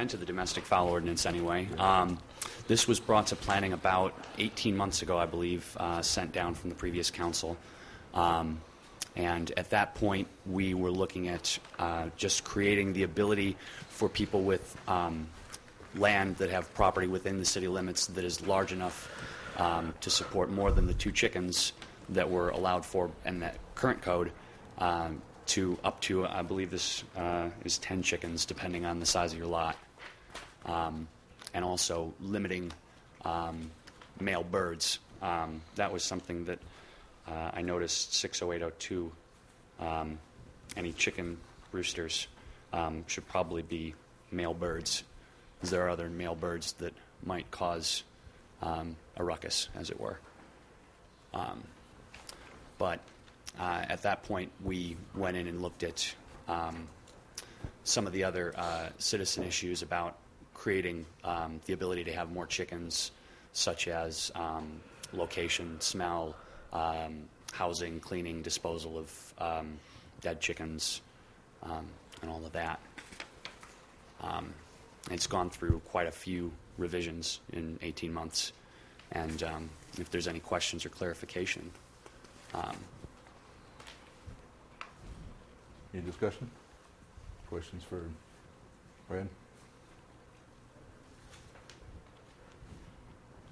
into the domestic fowl ordinance anyway. This was brought to planning about 18 months ago, I believe, sent down from the previous council. And at that point, we were looking at just creating the ability for people with land that have property within the city limits that is large enough to support more than the 2 chickens that were allowed for in that current code, to up to, I believe this is 10 chickens, depending on the size of your lot. And also limiting male birds. That was something that I noticed 60802, any chicken roosters should probably be male birds, because there are other male birds that might cause a ruckus, as it were. But at that point, we went in and looked at some of the other citizen issues about creating the ability to have more chickens, such as location, smell, housing, cleaning, disposal of dead chickens, and all of that. It's gone through quite a few revisions in 18 months, and if there's any questions or clarification. Any discussion? Questions for Brad?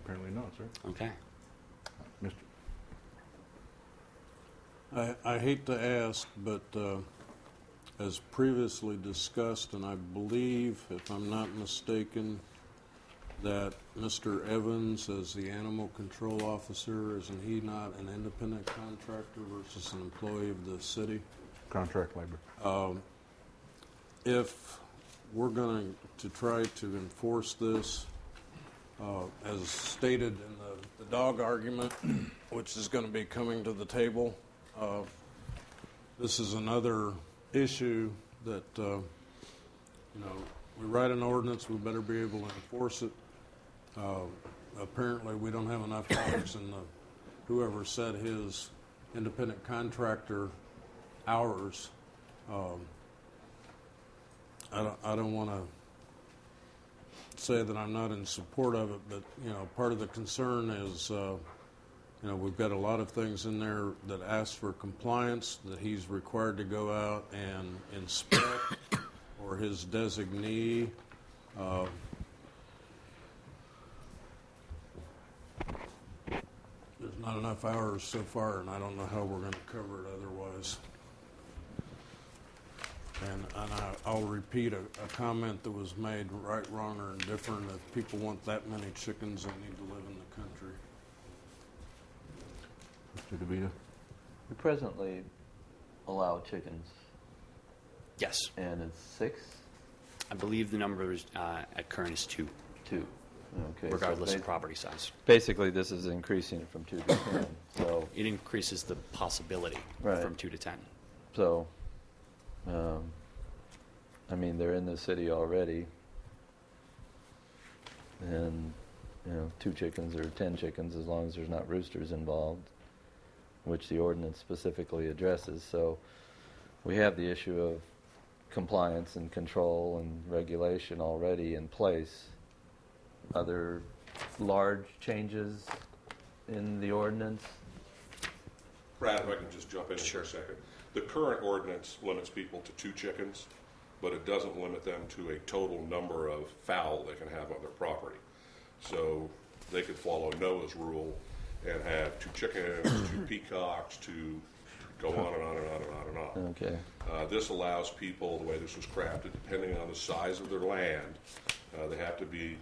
Apparently not, sir. Okay. Mr. I hate to ask, but as previously discussed, and I believe, if I'm not mistaken, that Mr. Evans, as the animal control officer, isn't he not an independent contractor versus an employee of the city? Contract labor. If we're going to try to enforce this, as stated in the dog argument, which is going to be coming to the table, this is another issue that, we write an ordinance, we better be able to enforce it. Apparently, we don't have enough dollars in whoever set his independent contractor hours. I don't want to say that I'm not in support of it, but part of the concern is we've got a lot of things in there that ask for compliance, that he's required to go out and inspect, or his designee. There's not enough hours so far, and I don't know how we're going to cover it otherwise. And I'll repeat a comment that was made, right, wrong, or indifferent. If people want that many chickens, they need to live in the country. Mr. DeVito? We presently allow chickens. Yes. And it's 6? I believe the number is, at current is 2. 2. Okay. Regardless of property size. Basically, this is increasing it from 2 to 10. So it increases the possibility from 2 to 10. So, they're in the city already, and 2 chickens or 10 chickens, as long as there's not roosters involved, which the ordinance specifically addresses. So we have the issue of compliance and control and regulation already in place. Other large changes in the ordinance? Brad, if I can just jump in for a second. The current ordinance limits people to 2 chickens, but it doesn't limit them to a total number of fowl they can have on their property. So they could follow Noah's rule and have 2 chickens, 2 peacocks, to go on and on and on and on and on. Okay. This allows people, the way this was crafted, depending on the size of their land, they have to be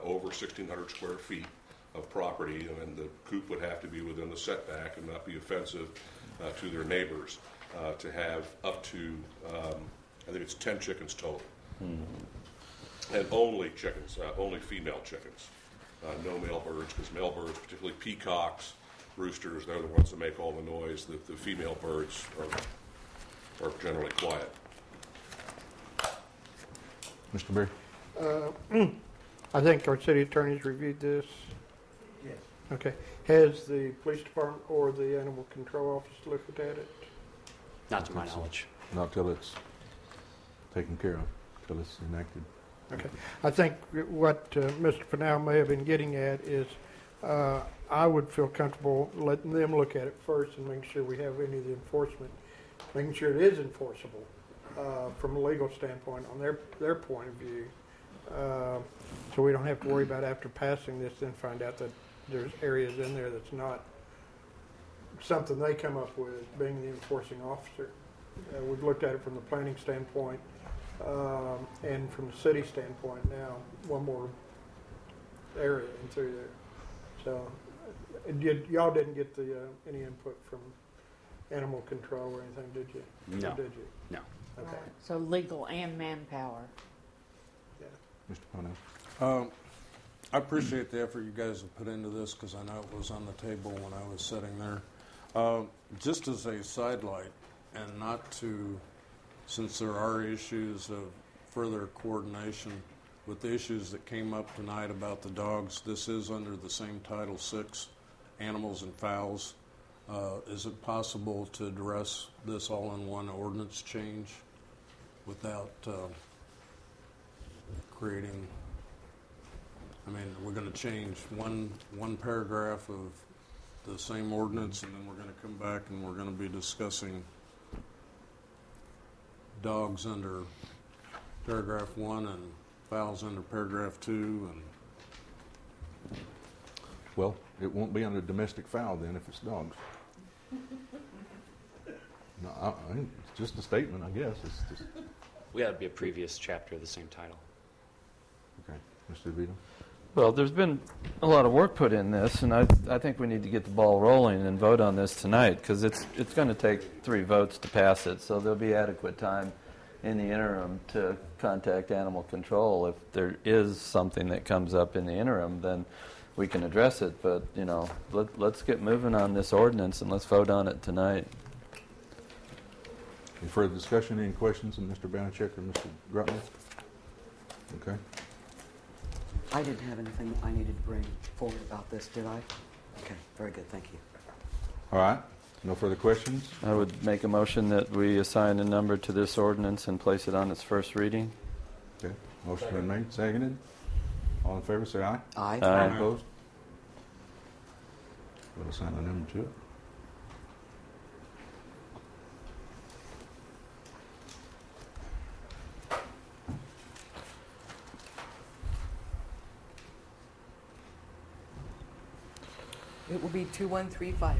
over 1,600 square feet of property, and then the coop would have to be within the setback and not be offensive to their neighbors, to have up to, I think it's 10 chickens total. Mm-hmm. And only chickens, only female chickens. No male birds, because male birds, particularly peacocks, roosters, they're the ones that make all the noise. The female birds are generally quiet. Mr. Berry? I think our city attorney's reviewed this. Yes. Okay. Has the police department or the animal control office looked at it? Not to my knowledge. Not till it's taken care of, till it's enacted. Okay. I think what Mr. Fennell may have been getting at is I would feel comfortable letting them look at it first and making sure we have any of the enforcement, making sure it is enforceable from a legal standpoint on their point of view. So we don't have to worry about after passing this then find out that there's areas in there that's not something they come up with being the enforcing officer. We've looked at it from the planning standpoint and from the city standpoint now, one more area in through there. So y'all didn't get the any input from animal control or anything, did you? No. Or did you? No. Okay. So legal and manpower. Yeah. Mr. Parnell? I appreciate the effort you guys have put into this because I know it was on the table when I was sitting there. Just as a sidelight, and not to, since there are issues of further coordination with the issues that came up tonight about the dogs, this is under the same Title VI, animals and fowls. Is it possible to address this all in one ordinance change without creating, I mean, we're going to change one paragraph of the same ordinance, and then we're going to come back and we're going to be discussing dogs under paragraph 1 and fowls under paragraph 2. And Well, it won't be under domestic fowl then if it's dogs. No, I think it's just a statement, I guess. It's just, We had to be a previous chapter of the same title. okay. Mr. DeVito? Well, there's been a lot of work put in this, and I think we need to get the ball rolling and vote on this tonight because it's going to take 3 votes to pass it, so there'll be adequate time in the interim to contact animal control. If there is something that comes up in the interim, then we can address it, but, you know, let's get moving on this ordinance and let's vote on it tonight. Any further discussion? Any questions of Mr. Banachek or Mr. Grutman? Okay. I didn't have anything I needed to bring forward about this, did I? Okay, very good, thank you. All right. No further questions? I would make a motion that we assign a number to this ordinance and place it on its first reading. Okay. Motion been made, seconded. All in favor, say aye. Aye. Aye. All opposed? We'll assign a number to it. It will be 2135.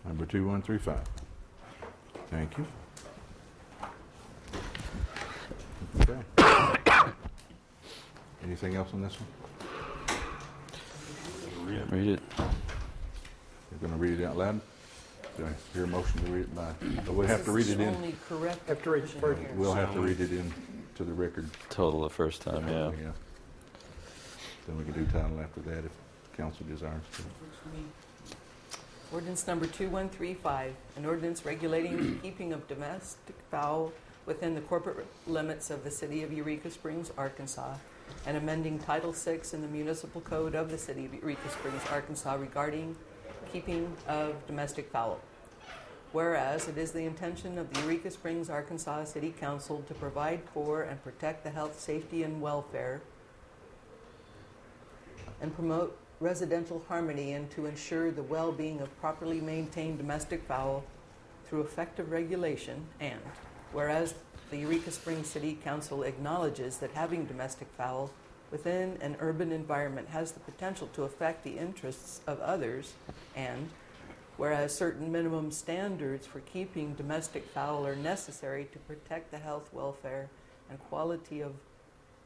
Number 2135. Thank you. Okay. Anything else on this one? Read it. You're going to read it out loud? Do I hear a motion to read it by? We'll have to read it in. Only correct. Have to read it first. We'll have to read it in to the record. Total the first time, yeah. Then we can do title after that if council desires to. Ordinance number 2135, an ordinance regulating the keeping of domestic fowl within the corporate limits of the city of Eureka Springs, Arkansas, and amending Title VI in the Municipal Code of the city of Eureka Springs, Arkansas regarding keeping of domestic fowl. Whereas it is the intention of the Eureka Springs, Arkansas City Council to provide for and protect the health, safety, and welfare and promote residential harmony and to ensure the well-being of properly maintained domestic fowl through effective regulation, and whereas the Eureka Springs City Council acknowledges that having domestic fowl within an urban environment has the potential to affect the interests of others, and whereas certain minimum standards for keeping domestic fowl are necessary to protect the health, welfare, and quality of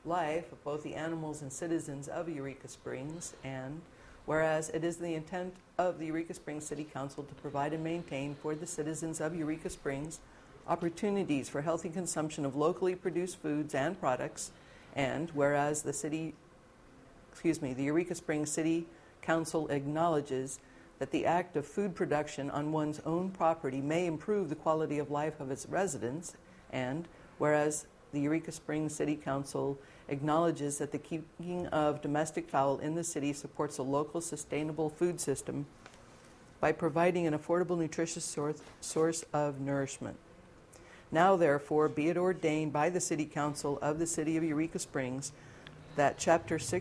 life of both the animals and citizens of Eureka Springs, and whereas it is the intent of the Eureka Springs City Council to provide and maintain for the citizens of Eureka Springs opportunities for healthy consumption of locally produced foods and products, and whereas the Eureka Springs City Council acknowledges that the act of food production on one's own property may improve the quality of life of its residents, and whereas the Eureka Springs City Council acknowledges that the keeping of domestic fowl in the city supports a local sustainable food system by providing an affordable, nutritious source of nourishment. Now therefore be it ordained by the City Council of the City of Eureka Springs that Chapter 6